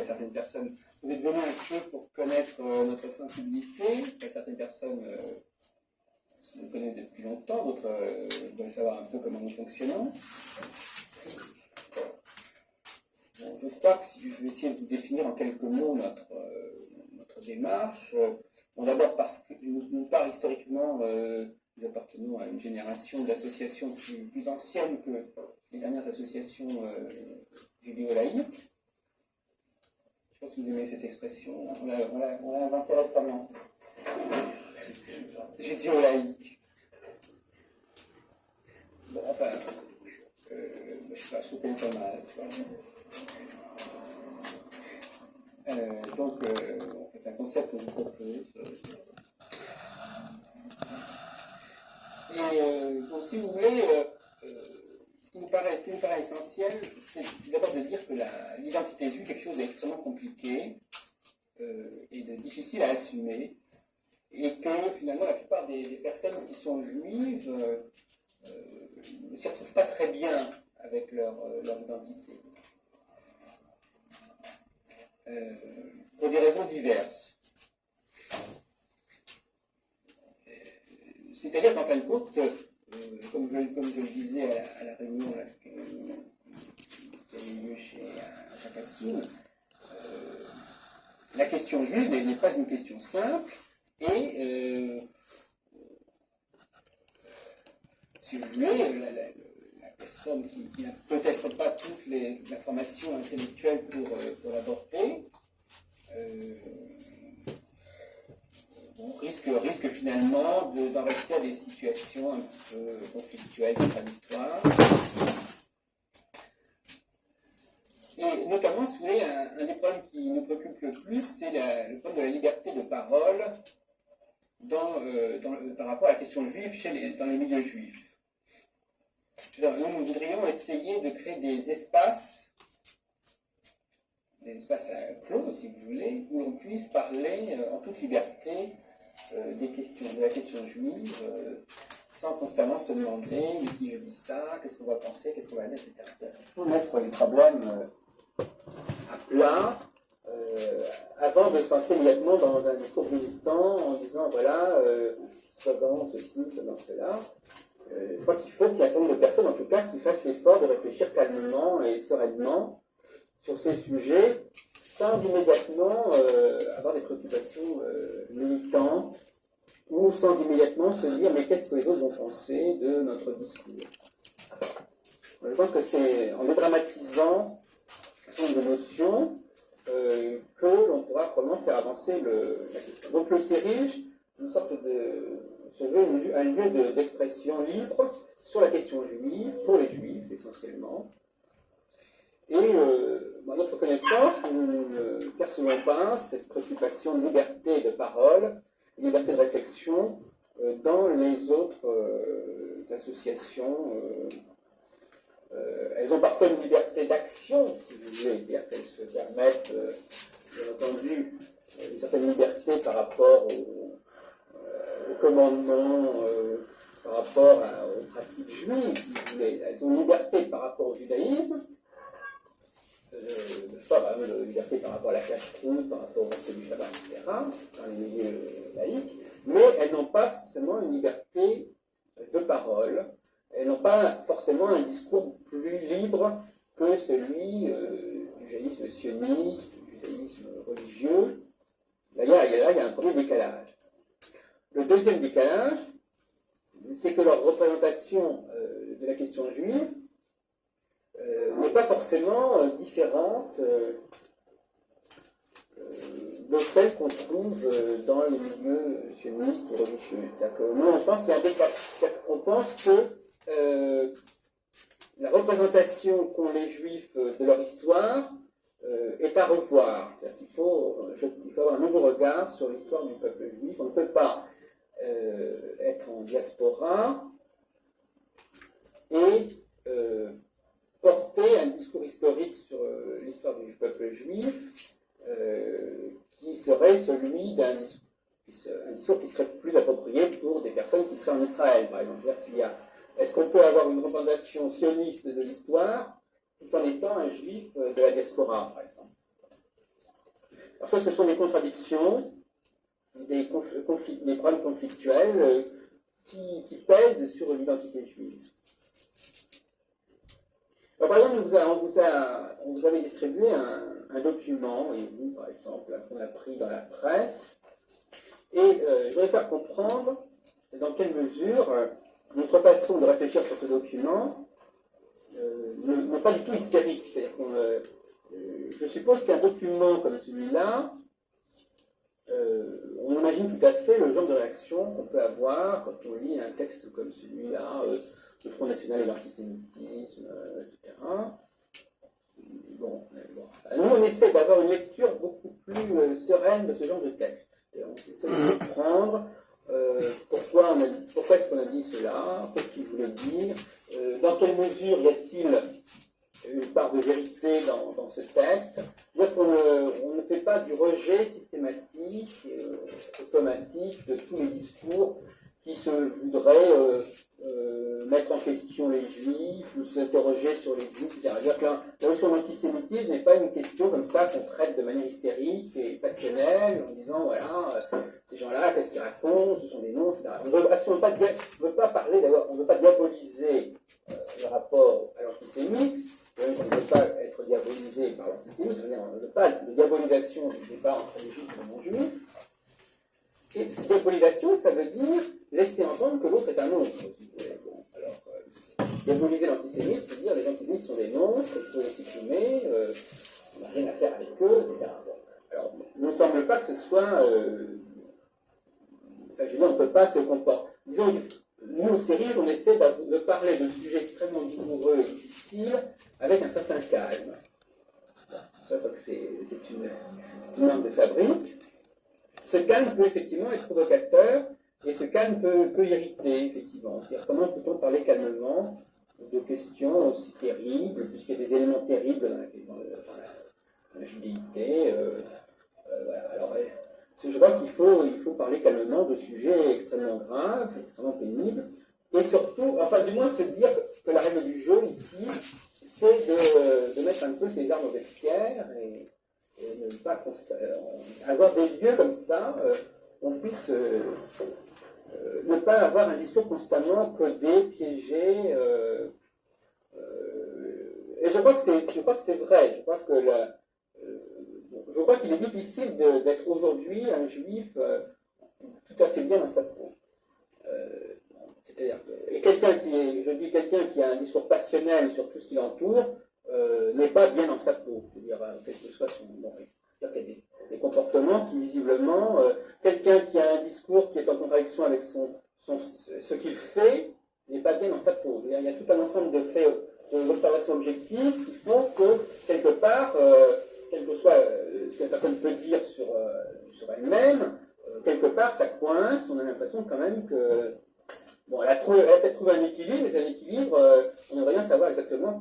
certaines personnes, vous êtes venus un peu pour connaître notre sensibilité. Certaines personnes nous connaissent depuis longtemps, d'autres veulent savoir un peu comment nous fonctionnons. Bon, je crois que si je vais essayer de vous définir en quelques mots notre démarche. Bon, d'abord parce que nous part historiquement, nous appartenons à une génération d'associations plus anciennes que les dernières associations judéo-laïques. Je ne sais pas si vous aimez cette expression, on l'a inventée récemment. Judéo-laïque. Bon, enfin, je ne sais pas, je trouve qu'elle est pas mal, tu vois. Donc, c'est un concept que je propose. Et bon, si vous voulez, ce qui nous paraît essentiel, c'est d'abord de dire que l'identité juive est quelque chose d'extrêmement compliqué et de difficile à assumer, et que finalement la plupart des personnes qui sont juives ne s'y retrouvent pas très bien avec leur identité. Pour des raisons diverses. C'est-à-dire qu'en fin de compte, comme je le disais à la réunion qui a eu lieu chez Kassoun, la question juive n'est pas une question simple, et si vous voulez, la personne qui n'a peut-être pas toute la formation intellectuelle pour l'aborder, risque finalement d'en rester à des situations un petit peu conflictuelles, contradictoires. Et notamment, si vous voulez, un des problèmes qui nous préoccupe le plus, c'est le problème de la liberté de parole par rapport à la question juive dans les milieux juifs. Nous voudrions essayer de créer des espaces clos, si vous voulez, où l'on puisse parler en toute liberté de la question juive, sans constamment se demander, mais si je dis ça, qu'est-ce qu'on va penser, qu'est-ce qu'on va dire, etc. Il faut mettre les problèmes à plat, avant de se lancer immédiatement dans un discours militant en disant, voilà, soit dans ceci, soit dans cela. Je crois qu'il faut qu'il y ait un certain nombre de personnes, en tout cas, qui fassent l'effort de réfléchir calmement et sereinement sur ces sujets, sans immédiatement avoir des préoccupations militantes, ou sans immédiatement se dire, mais qu'est-ce que les autres vont penser de notre discours. Je pense que c'est en dédramatisant un certain nombre de notions que l'on pourra probablement faire avancer la question. Donc le CERIJ, une sorte se veut un lieu d'expression libre sur la question juive, pour les juifs essentiellement. Et à notre connaissance, nous ne percevons pas cette préoccupation de liberté de parole, liberté de réflexion dans les autres associations. Elles ont parfois une liberté d'action, si vous voulez, c'est-à-dire qu'elles se permettent, bien entendu, une certaine liberté par rapport au commandement, par rapport aux pratiques juives, si vous voulez. Elles ont une liberté par rapport au judaïsme, par exemple, liberté par rapport à la cache-croûte, par rapport au respect du Shabbat, etc., dans les milieux laïques, mais elles n'ont pas forcément une liberté de parole, elles n'ont pas forcément un discours plus libre que celui du judaïsme sioniste, du judaïsme religieux. Là, il y a un premier décalage. Le deuxième décalage, c'est que leur représentation de la question juive n'est pas forcément différente de celle qu'on trouve dans les milieux sionistes ou religieux. Nous, on pense qu'il y a un décalage. On pense que la représentation qu'ont les juifs de leur histoire est à revoir. Il faut avoir un nouveau regard sur l'histoire du peuple juif. On ne peut pas être en diaspora et porter un discours historique sur l'histoire du peuple juif qui serait celui d'un discours qui serait plus approprié pour des personnes qui seraient en Israël, par exemple. Est-ce qu'on peut avoir une représentation sioniste de l'histoire tout en étant un juif de la diaspora, par exemple? Alors ça, ce sont des contradictions, des problèmes conflictuels qui pèsent sur l'identité juive. Alors, par exemple, on vous avait distribué un document, et vous, par exemple, qu'on a pris dans la presse, et je voudrais faire comprendre dans quelle mesure notre façon de réfléchir sur ce document n'est pas du tout hystérique. C'est-à-dire je suppose qu'un document comme celui-là, on imagine tout à fait le genre de réaction qu'on peut avoir quand on lit un texte comme celui-là, le Front National et l'antisémitisme, etc. Bon. Nous, on essaie d'avoir une lecture beaucoup plus sereine de ce genre de texte. Et on essaie de comprendre pourquoi est-ce qu'on a dit cela, qu'est-ce qu'il voulait dire, dans quelle mesure y a-t-il une part de vérité dans ce texte. On ne fait pas du rejet systématique, automatique de tous les discours qui se voudraient mettre en question les juifs ou s'interroger sur les juifs, etc. C'est-à-dire que la notion d'antisémitisme n'est pas une question comme ça qu'on traite de manière hystérique et passionnelle en disant voilà, ces gens-là, qu'est-ce qu'ils racontent, ce sont des noms, etc. On ne veut absolument pas, on ne veut pas diaboliser le rapport à l'antisémitisme. On ne veut pas être diabolisé par l'antisémitisme, on ne veut pas de diabolisation du débat entre les juifs et les non-juifs. Et cette diabolisation, ça veut dire laisser entendre que l'autre est un monstre. Bon, alors, diaboliser l'antisémite, c'est dire les antisémites sont des monstres, il faut les supprimer, on n'a rien à faire avec eux, etc. Bon, alors, il ne me semble pas que ce soit... on ne peut pas se comporter. Disons, nous, aux séries, on essaie de parler de sujets extrêmement douloureux et difficiles avec un certain calme. Ça, je crois que c'est une marque de fabrique. Ce calme peut effectivement être provocateur, et ce calme peut irriter, effectivement. C'est-à-dire, comment peut-on parler calmement de questions aussi terribles, puisqu'il y a des éléments terribles dans la judéité. Voilà. Alors, je crois qu'il faut parler calmement de sujets extrêmement graves, extrêmement pénibles, et surtout, enfin du moins se dire que la règle du jeu ici, c'est de mettre un peu ses armes au vestiaire et ne pas avoir des lieux comme ça, on puisse ne pas avoir un discours constamment codé, piégé. Et je crois que c'est vrai. Je crois qu'il est difficile d'être aujourd'hui un juif tout à fait bien dans sa peau. C'est-à-dire et quelqu'un qui a un discours passionnel sur tout ce qui l'entoure n'est pas bien dans sa peau. C'est-à-dire, quel que soit son... Bon, il y a des comportements qui, visiblement, quelqu'un qui a un discours qui est en contradiction avec ce qu'il fait, n'est pas bien dans sa peau. Il y a tout un ensemble de faits, d'observations objectives qui font que, quelque part, quel que soit ce que la personne peut dire sur elle-même, quelque part, ça coince, on a l'impression quand même que... Bon, elle a peut-être trouvé un équilibre, mais un équilibre, on aimerait bien savoir exactement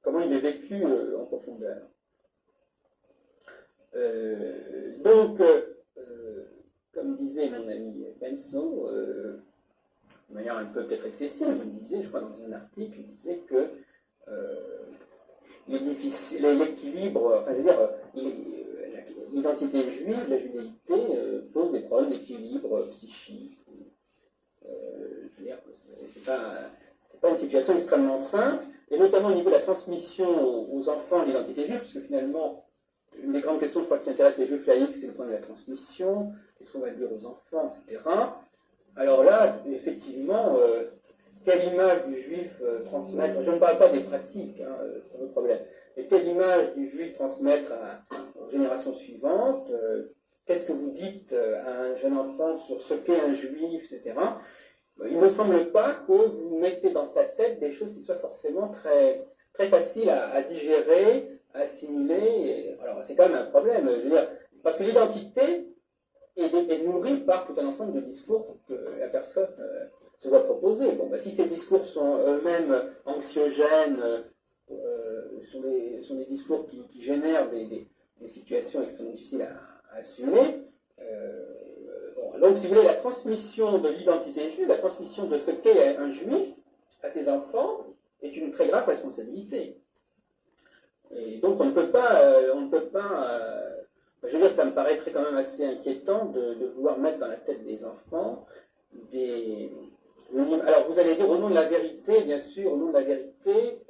comment il est vécu en profondeur. Donc, comme disait mon ami Benso, de manière un peu peut-être excessive, il disait, je crois dans un article, il disait que l'équilibre, enfin je veux dire, l'identité juive, la judéité, pose des problèmes d'équilibre psychique. Je veux dire que c'est pas une situation extrêmement simple, et notamment au niveau de la transmission aux enfants de l'identité juive, puisque finalement, une des grandes questions, je crois, qui intéresse les juifs laïcs, c'est le point de la transmission, qu'est-ce qu'on va dire aux enfants, etc. Alors là, effectivement, quelle image du juif transmettre, je ne parle pas des pratiques, hein, c'est un autre problème, mais quelle image du juif transmettre aux générations suivantes, qu'est-ce que vous dites à un jeune enfant sur ce qu'est un juif, etc. Il ne me semble pas que vous mettez dans sa tête des choses qui soient forcément très, très faciles à digérer, à assimiler. Alors, c'est quand même un problème, je veux dire, parce que l'identité est nourrie par tout un ensemble de discours que la personne se voit proposer. Bon, si ces discours sont eux-mêmes anxiogènes, sont des discours qui génèrent des situations extrêmement difficiles à assumer, donc, si vous voulez, la transmission de l'identité juive, la transmission de ce qu'est un juif à ses enfants, est une très grave responsabilité. Et donc, on ne peut pas quand même assez inquiétant de vouloir mettre dans la tête des enfants des... Alors, vous allez dire, au nom de la vérité, bien sûr, au nom de la vérité,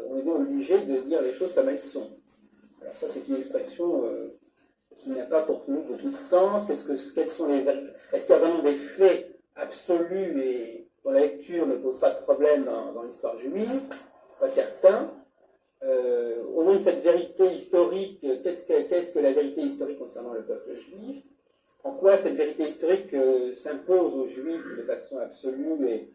on est bien obligé de dire les choses comme elles sont. Alors ça, c'est une expression qui n'a pas pour nous beaucoup de sens. Quels sont les... Est-ce qu'il y a vraiment des faits absolus et dont la lecture ne pose pas de problème dans l'histoire juive? Pas certain. Au nom de cette vérité historique, qu'est-ce que la vérité historique concernant le peuple juif? En quoi cette vérité historique s'impose aux juifs de façon absolue